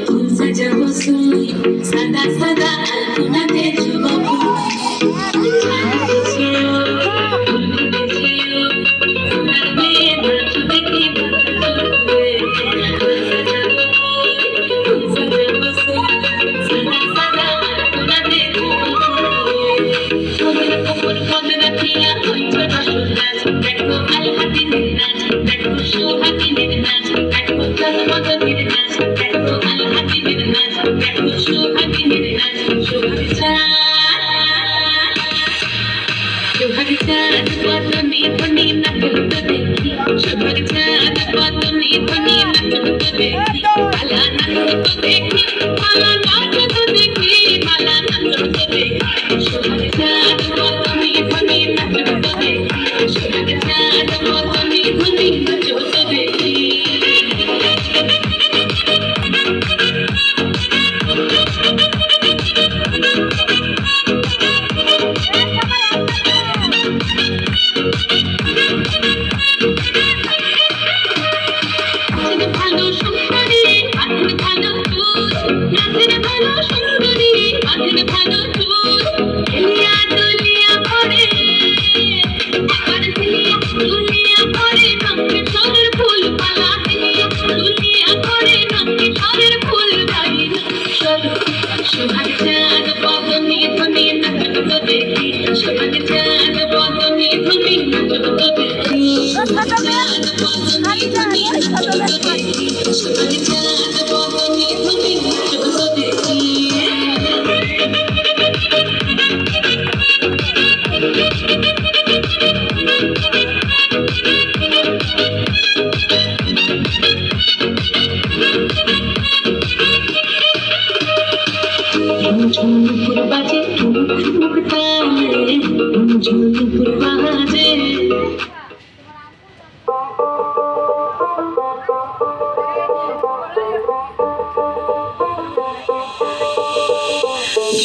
ফুল সাজাবো সুই সাদা সাদা আলপনাতে যুবক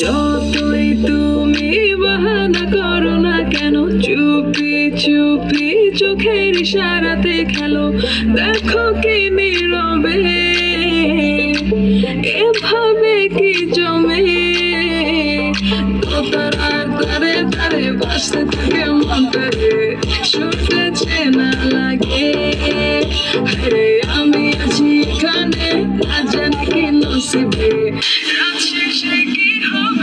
যতই তুমি বাহানা করো না কেন চুপি চুপি চোখের ইশারাতে খেলো দেখো কি নীরবে এভাবে কি জমে তারা তারে তারে বাসতে থাকে মন্ত্রে ছুটেছে না লাগে আরে আমি আছি এখানে না জানি কি নসিবে আছে সে কি হবে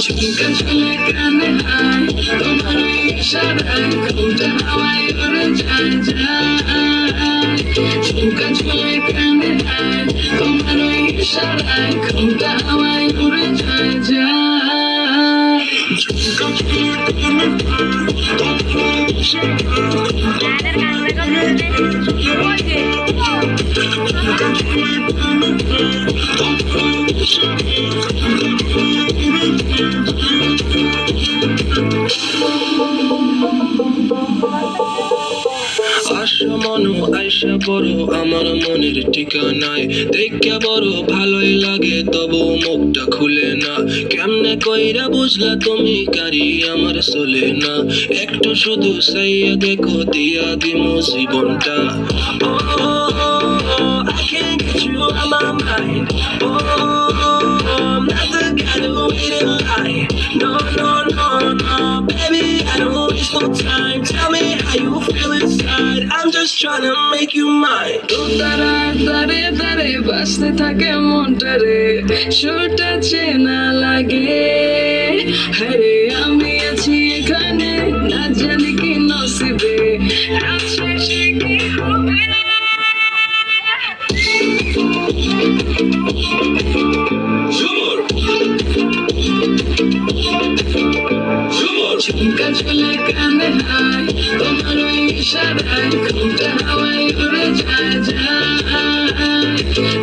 ঝুমকা ঝুলে কানে হায় তোমার ইশারায় ঘুমটা হাওয়ায় উড়ে যায় যায় ঝুমকা ঝুলে কানে হায় তোমার ইশারায় ঘুমটা হাওয়ায় উড়ে যায় যায় ঝুমকা ঝুলে কানে হায় তোমার আশা মনো আয়সা বড় আমার মনের ঠিকানায় দেখে বড় ভালোই লাগে তবু মুখটা খুলে না কেমনে কইরা বুঝলা তুমি কারি আমার চলে না একটু শুধু চাইয়া দেখো দিয়া দিমু জীবনটা I can't get you out my mind. I'm not the guy who wait in line. No, no, no, no, baby, I don't waste no time. Tell me how you feel inside. I'm just trying to make you mine. Tara tare tare baste thake montare shota chena lage. Hare ami achi ekhane na jani ki nasibe ache she ki hobe. ঝুমকা ঝুলে কানে হায় তোমার ইশারায় ঘুমটা হাওয়ায় উড়ে যায় যায়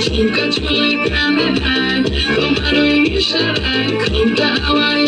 ঝুমকা ঝুলে কানে হায় তোমার ইশারায় ঘুমটা হাওয়ায়